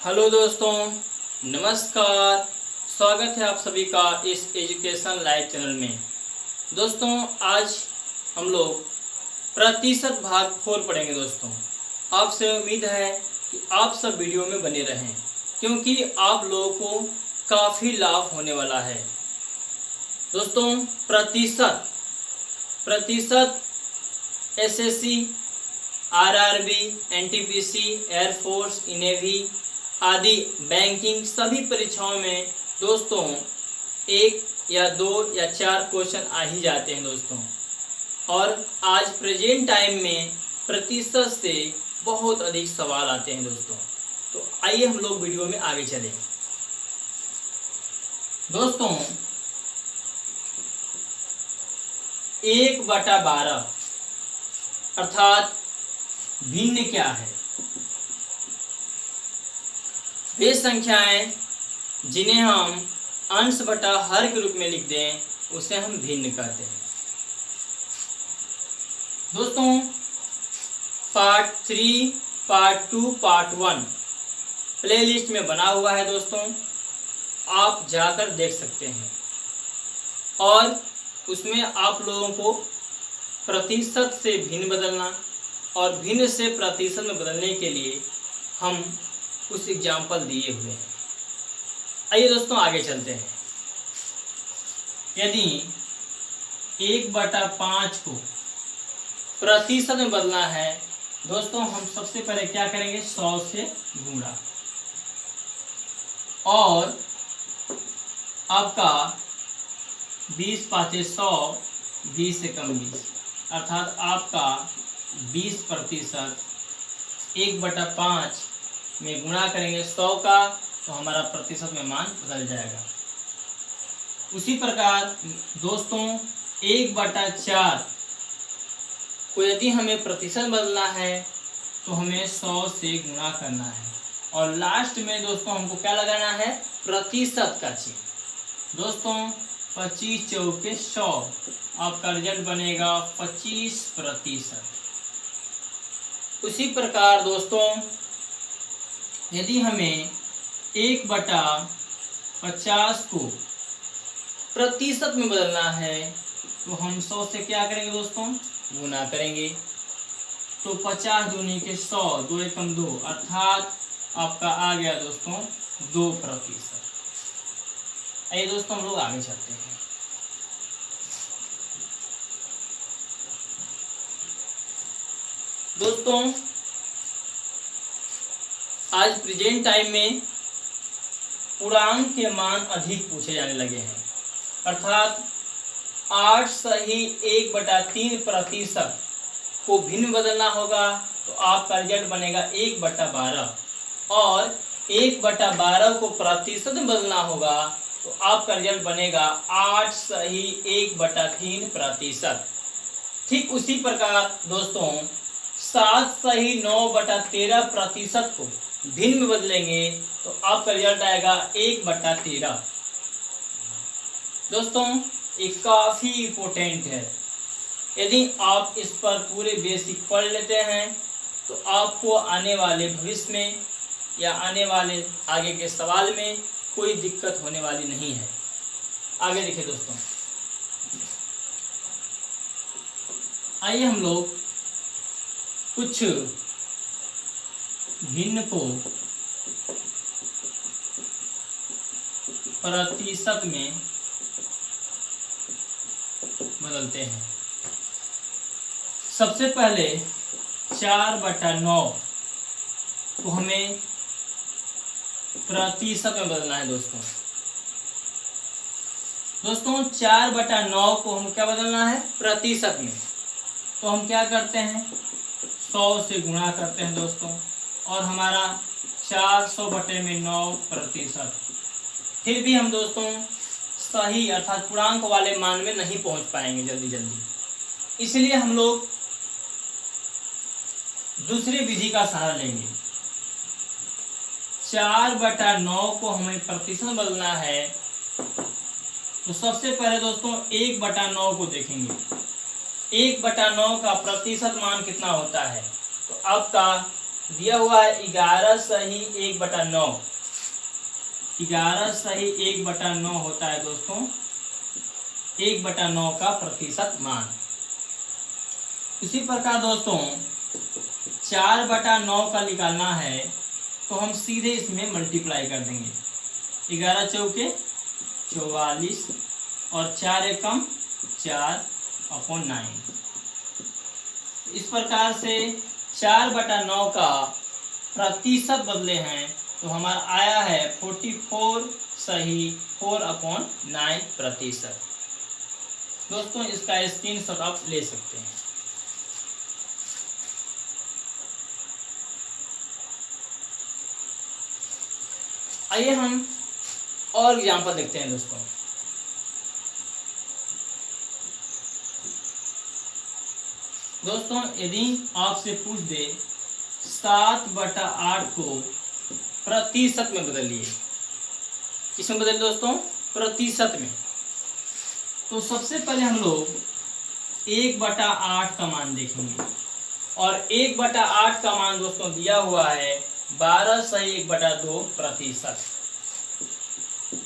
Hello दोस्तों, नमस्कार। स्वागत है आप सभी का इस एजुकेशन लाइव चैनल में। दोस्तों, आज हम लोग प्रतिशत भाग 4 पढ़ेंगे। दोस्तों, आपसे उम्मीद है कि आप सब वीडियो में बने रहें, क्योंकि आप लोगों को काफ़ी लाभ होने वाला है। दोस्तों, प्रतिशत प्रतिशत SSC, RRB, NTPC, air force, navy आदि बैंकिंग सभी परीक्षाओं में दोस्तों 1 या 2 या 4 क्वेश्चन आ ही जाते हैं दोस्तों। और आज प्रेजेंट टाइम में प्रतिशत से बहुत अधिक सवाल आते हैं दोस्तों। तो आइए हम लोग वीडियो में आगे चलें। दोस्तों, 1/12 अर्थात भिन्न क्या है? वे संख्याएं जिन्हें हम अंश बटा हर के रूप में लिख दें उसे हम भिन्न कहते हैं। दोस्तों, पार्ट 3, पार्ट 2, पार्ट 1 प्लेलिस्ट में बना हुआ है दोस्तों, आप जाकर देख सकते हैं। और उसमें आप लोगों को प्रतिशत से भिन्न बदलना और भिन्न से प्रतिशत में बदलने के लिए हम कुछ एग्जाम्पल दिए हुए हैं। आइए दोस्तों आगे चलते हैं। यदि 1/5 को प्रतिशत में बदलना है दोस्तों, हम सबसे पहले क्या करेंगे? 100 से गुणा। और आपका 20×5 = 100, 20 से कम 20 अर्थात आपका 20% 1/5 में गुणा करेंगे 100 का, तो हमारा प्रतिशत में मान बदल जाएगा। उसी प्रकार दोस्तों 1/4 को यदि हमें प्रतिशत बदलना है तो हमें 100 से गुणा करना है। और लास्ट में दोस्तों हमको क्या लगाना है? प्रतिशत का चिन्ह। दोस्तों 25 चौके 100, आपका रिजल्ट बनेगा 25%। उसी प्रकार दोस्तों यदि हमें 1/50 को प्रतिशत में बदलना है तो हम 100 से क्या करेंगे दोस्तों? गुना करेंगे। तो 50 दूनी के 100, 2 एकम 2 अर्थात आपका आ गया दोस्तों 2%। आइए दोस्तों हम लोग आगे चलते हैं। दोस्तों, आज प्रेजेंट टाइम में पूर्णांक के मान अधिक पूछे जाने लगे हैं, अर्थात 8 सही 1/3% को भिन्न बदलना होगा तो आपका रिजल्ट बनेगा 1/12। और 1/12 को प्रतिशत में बदलना होगा तो आपका रिजल्ट बनेगा 8 सही 1/3%। ठीक उसी प्रकार दोस्तों 7 सही 9/13% को भिन्न में बदलेंगे तो आपका रिजल्ट आएगा 1/13। दोस्तों ये काफ़ी इम्पोर्टेंट है। यदि आप इस पर पूरे बेसिक पढ़ लेते हैं तो आपको आने वाले भविष्य में या आने वाले आगे के सवाल में कोई दिक्कत होने वाली नहीं है। आगे देखिए दोस्तों, आइए हम लोग कुछ भिन्न को प्रतिशत में बदलते हैं। सबसे पहले 4/9 को हमें प्रतिशत में बदलना है दोस्तों। 4/9 को हम क्या बदलना है? प्रतिशत में। तो हम क्या करते हैं? 100 से गुणा करते हैं दोस्तों, और हमारा 400/9%। फिर भी हम दोस्तों सही अर्थात पूर्णांक वाले मान में नहीं पहुंच पाएंगे जल्दी। इसलिए हम लोग दूसरी विधि का सहारा लेंगे। 4/9 को हमें प्रतिशत बदलना है तो सबसे पहले दोस्तों 1/9 को देखेंगे। 1/9 का प्रतिशत मान कितना होता है? तो आपका दिया हुआ है 11 सही 1/9। 11 सही 1/9 होता है दोस्तों 1/9 का प्रतिशत मान। इसी प्रकार दोस्तों 4/9 का निकालना है तो हम सीधे इसमें मल्टीप्लाई कर देंगे। 11 चौके 44 और 4 एकम 4/9। इस प्रकार से 4/9 का प्रतिशत बदले हैं तो हमारा आया है 44 सही 4/9 प्रतिशत। दोस्तों इसका स्क्रीनशॉट आप ले सकते हैं। आइए हम और एग्जाम्पल देखते हैं दोस्तों। दोस्तों यदि आपसे पूछ दे 7/8 को प्रतिशत में बदलिए, किसमें बदलिए दोस्तों? प्रतिशत में। तो सबसे पहले हम लोग 1/8 का मान देखेंगे और 1/8 का मान दोस्तों दिया हुआ है 12 सही 1/2 प्रतिशत।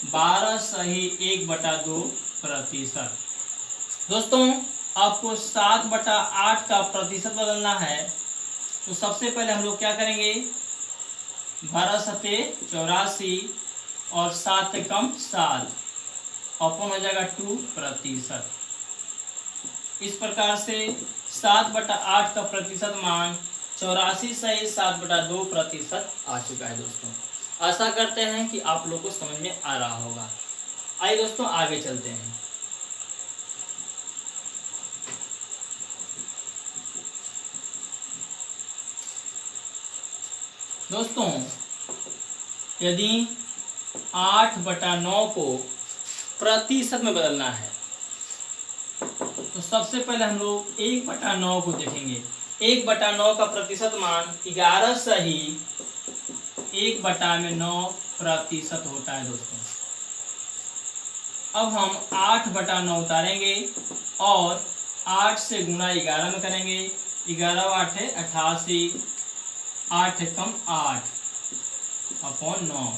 12 सही 1/2 प्रतिशत। दोस्तों आपको 7/8 का प्रतिशत बदलना है तो सबसे पहले हम लोग क्या करेंगे? 12 सते 84 और 7 एकम 7 अपन हो जाएगा 2 प्रतिशत। इस प्रकार से 7/8 का प्रतिशत मान 84 सही 7/2 प्रतिशत आ चुका है दोस्तों। आशा करते हैं कि आप लोग को समझ में आ रहा होगा। आइए दोस्तों आगे चलते हैं। दोस्तों यदि 8/9 को प्रतिशत में बदलना है तो सबसे पहले हम लोग 1/9 को देखेंगे। 1/9 का प्रतिशत मान 11 सही 1/9 प्रतिशत होता है दोस्तों। अब हम 8/9 उतारेंगे और 8 से गुणा 11 में करेंगे। 11 8 है 88, 8 एकम 8/9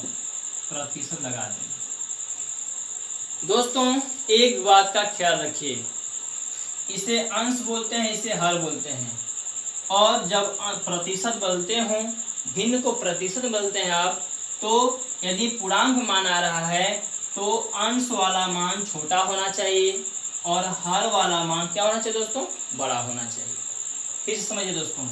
प्रतिशत लगा देंगे। दोस्तों एक बात का ख्याल रखिए, इसे अंश बोलते हैं, इसे हर बोलते हैं। और जब प्रतिशत बदलते हों, भिन्न को प्रतिशत बदलते हैं आप, तो यदि पूर्णांक मान आ रहा है तो अंश वाला मान छोटा होना चाहिए और हर वाला मान क्या होना चाहिए दोस्तों? बड़ा होना चाहिए। फिर समझिए दोस्तों,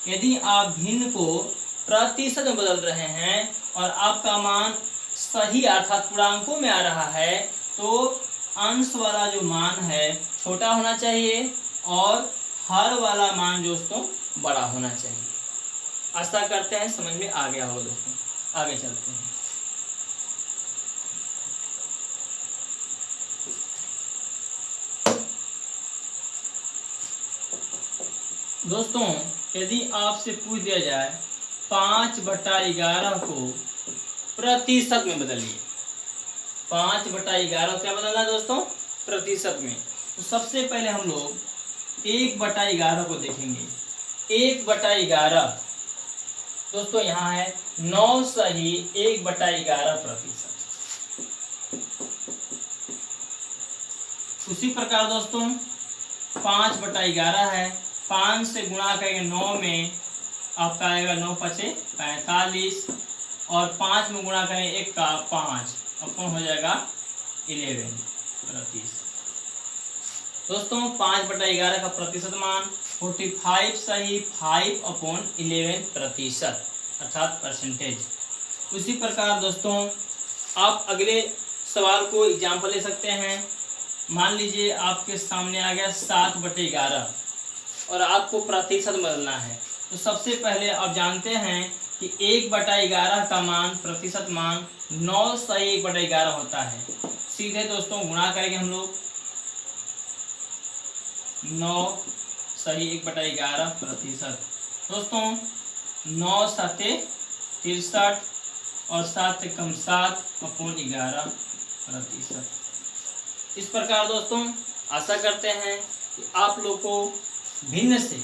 यदि आप भिन्न को प्रतिशत में बदल रहे हैं और आपका मान सही अर्थात पूर्णांकों में आ रहा है तो अंश वाला जो मान है छोटा होना चाहिए और हर वाला मान दोस्तों बड़ा होना चाहिए। आशा करते हैं समझ में आ गया हो दोस्तों। आगे चलते हैं। दोस्तों यदि आपसे पूछ दिया जाए 5/11 को प्रतिशत में बदलिए। 5/11 क्या बदलना है दोस्तों? प्रतिशत में। तो सबसे पहले हम लोग 1/11 को देखेंगे। 1/11 दोस्तों यहाँ है 9 सही 1/11 प्रतिशत। उसी प्रकार दोस्तों 5/11 है, 5 से गुणा करेंगे 9 में आपका आएगा 9 पचे 45 और 5 में गुणा करेंगे 1 का 5 अपन हो जाएगा 11 प्रतिशत। दोस्तों 5/11 का प्रतिशत मान 45 सही 5/11 प्रतिशत अर्थात परसेंटेज। उसी प्रकार दोस्तों आप अगले सवाल को एग्जाम्पल ले सकते हैं। मान लीजिए आपके सामने आ गया 7/11 और आपको प्रतिशत बदलना है। तो सबसे पहले आप जानते हैं कि 1/11 का मान प्रतिशत मान 9 सही 1/11 होता है। सीधे दोस्तों गुणा करेंगे हम लोग 9 सही 1/11 प्रतिशत। दोस्तों 9 सते 63 और 7 कम 7/11 प्रतिशत। इस प्रकार दोस्तों आशा करते हैं कि आप लोग को भिन्न से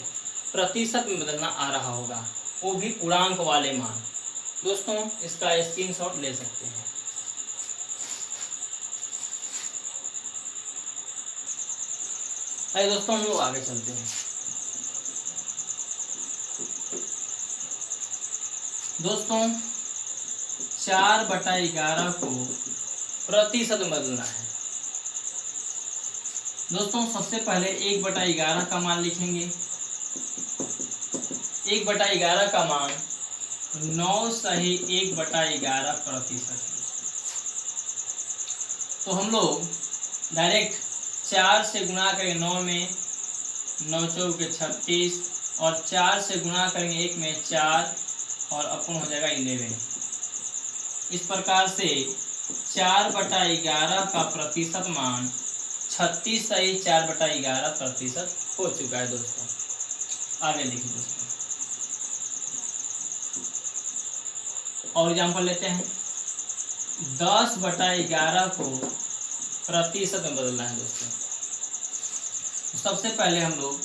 प्रतिशत में बदलना आ रहा होगा। वो भी पूर्णांक वाले मान। दोस्तों इसका स्क्रीनशॉट ले सकते हैं। आइए दोस्तों हम लोग आगे चलते हैं। दोस्तों 4/11 को प्रतिशत में बदलना है। दोस्तों सबसे पहले 1/11 का मान लिखेंगे। 1/11 का मान 9 सही 1/11 प्रतिशत है। तो हम लोग डायरेक्ट 4 से गुणा करेंगे 9 में, 9 चौके 36, और 4 से गुणा करेंगे 1 में 4, और अपन हो जाएगा 11। इस प्रकार से 4/11 का प्रतिशत मान 36 सही 4/11 प्रतिशत हो चुका है। दोस्तों आगे देखिए दोस्तों, और एग्जाम्पल लेते हैं। 10/11 को प्रतिशत में बदलना है। दोस्तों सबसे पहले हम लोग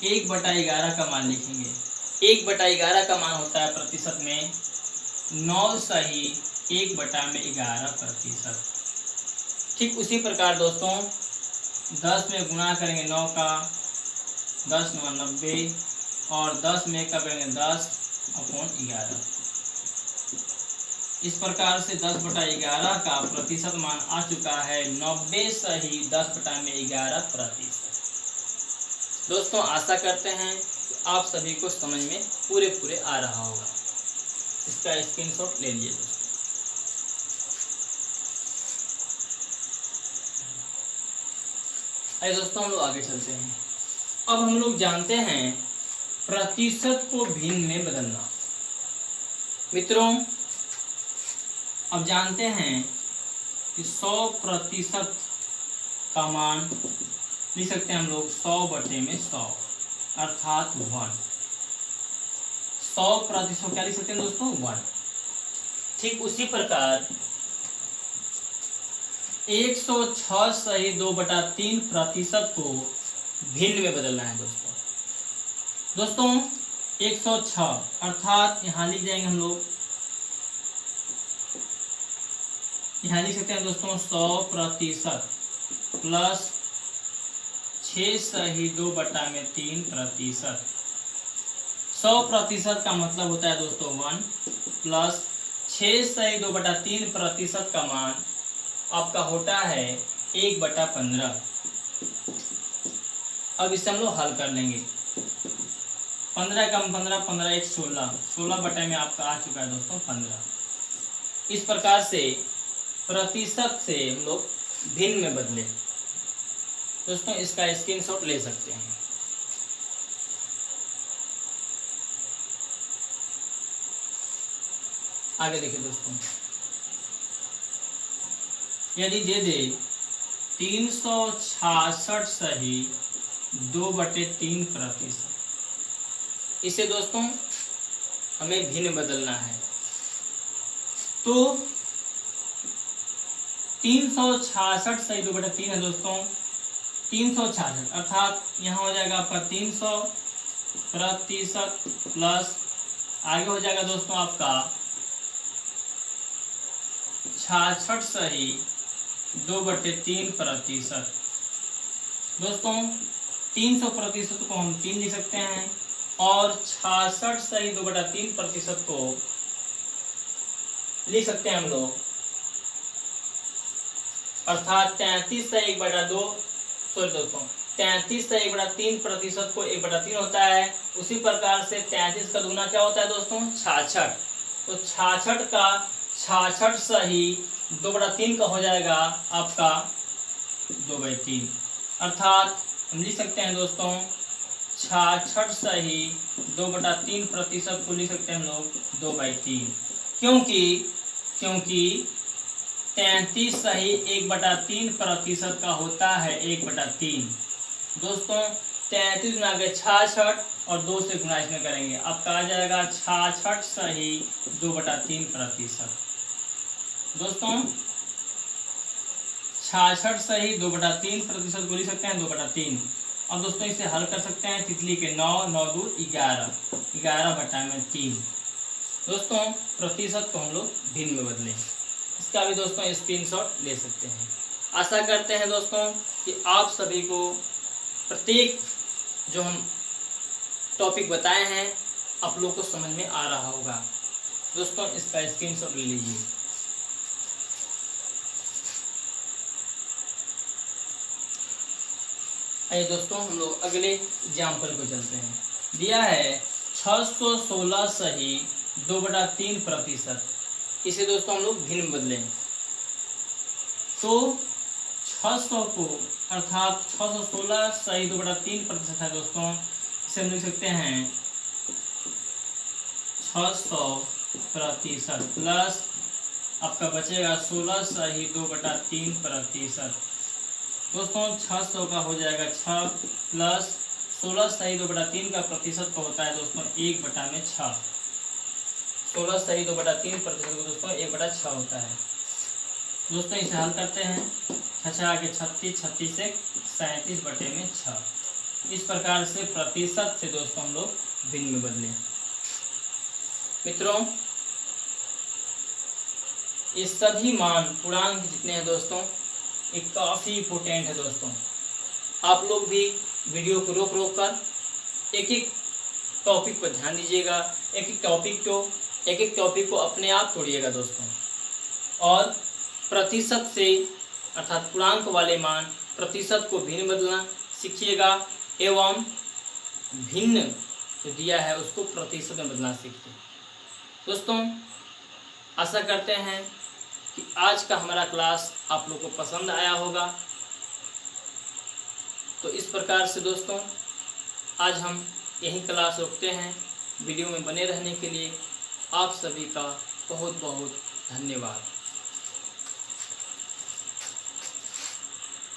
1/11 का मान लिखेंगे। 1/11 का मान होता है प्रतिशत में 9 सही 1/11 प्रतिशत। ठीक उसी प्रकार दोस्तों 10 में गुणा करेंगे 9 का, 10 9 90, और 10 में का करेंगे 10/11। इस प्रकार से 10/11 का प्रतिशत मान आ चुका है 90 सही 10/11 प्रतिशत। दोस्तों आशा करते हैं कि आप सभी को समझ में पूरे आ रहा होगा। इसका स्क्रीनशॉट ले लीजिए दोस्तों। आइए दोस्तों हम लोग आगे चलते हैं। अब हम लोग जानते हैं प्रतिशत को भिन्न में बदलना। मित्रों अब जानते हैं कि 100% का मान लिख सकते हैं हम लोग 100/100 अर्थात 1। 100% क्या लिख सकते हैं दोस्तों 1। ठीक उसी प्रकार 106 सही 2/3 प्रतिशत को भिन्न में बदलना है। दोस्तों 106 अर्थात यहाँ लिख जाएंगे हम लोग, यहाँ लिख सकते हैं दोस्तों 100% प्लस 6 सही 2/3 प्रतिशत। 100% का मतलब होता है दोस्तों 1, प्लस 6 सही 2/3 प्रतिशत का मान आपका होता है 1/15। अब इसे हम लोग हल कर लेंगे। 15 कम 15, 15 1 16, 16 में आपका आ चुका है दोस्तों 15। इस प्रकार से प्रतिशत से हम लोग भिन्न में बदले। दोस्तों इसका स्क्रीनशॉट ले सकते हैं। आगे देखिए दोस्तों, यदि दे दे 366 सही 2/3 प्रतिशत, इसे दोस्तों हमें भिन्न बदलना है। तो 366 सही 2/3 है दोस्तों 366, अर्थात यहाँ हो जाएगा आपका 300% प्लस आगे हो जाएगा दोस्तों आपका 66 सही 2/3 प्रतिशत। दोस्तों 300% को हम 3 लिख सकते हैं, और 66 सही 2/3 प्रतिशत को लिख सकते हैं हम लोग, अर्थात 33 से 1/2, सॉरी दोस्तों 33 से 1/3 प्रतिशत को 1/3 होता है। उसी प्रकार से 33 का दूना क्या होता है दोस्तों 66। तो 66 का 66 सही 2/3 का हो जाएगा आपका 2/3, अर्थात हम लिख सकते हैं दोस्तों 66 सही 2/3 प्रतिशत को लिख सकते हैं हम लोग 2/3, क्योंकि 33 सही 1/3 प्रतिशत का होता है 1/3। दोस्तों 33 गुना के 66 और 2 से गुना इसमें करेंगे, आपका आ जाएगा 66 सही 2/3 प्रतिशत। दोस्तों 66 सही 2/3 प्रतिशत को लिख सकते हैं 2/3, अब दोस्तों इसे हल कर सकते हैं। तितली के 9, 9 दूर 11, 11/3। दोस्तों प्रतिशत को हम लोग भिन्न में बदलें। इसका भी दोस्तों स्क्रीनशॉट ले सकते हैं। आशा करते हैं दोस्तों कि आप सभी को प्रत्येक जो हम टॉपिक बताए हैं आप लोग को समझ में आ रहा होगा। दोस्तों इसका स्क्रीनशॉट ले लीजिए। आइए दोस्तों हम लोग अगले एग्जाम्पल को चलते हैं। दिया है 616 सही 2/3%। इसे दोस्तों हम लोग भिन्न बदलें तो 600 को अर्थात 616 सही 2/3% है दोस्तों। इसे हम लिख सकते हैं 600% प्लस आपका बचेगा 16 सही 2/3%। दोस्तों 600 का हो जाएगा 6 प्लस 16 सही 2/3 का प्रतिशत को होता है दोस्तों 1/6। 16 सही 2/3% को दोस्तों 1/6 होता है। दोस्तों इसे हल करते हैं। 6 आगे 36, 36 से 37/6। इस प्रकार से प्रतिशत से दोस्तों हम लोग भिन्न में बदलें। मित्रों ये सभी मान पूर्णांक जितने हैं दोस्तों ये काफ़ी इम्पोर्टेंट है दोस्तों। आप लोग भी वीडियो को रोक रोक कर एक एक टॉपिक पर ध्यान दीजिएगा। एक एक टॉपिक को अपने आप तोड़िएगा दोस्तों। और प्रतिशत से अर्थात पूर्णांक वाले मान प्रतिशत को भिन्न बदलना सीखिएगा एवं भिन्न जो दिया है उसको प्रतिशत में बदलना सीखिए। दोस्तों आशा करते हैं कि आज का हमारा क्लास आप लोग को पसंद आया होगा। तो इस प्रकार से दोस्तों आज हम यही क्लास रोकते हैं। वीडियो में बने रहने के लिए आप सभी का बहुत बहुत धन्यवाद।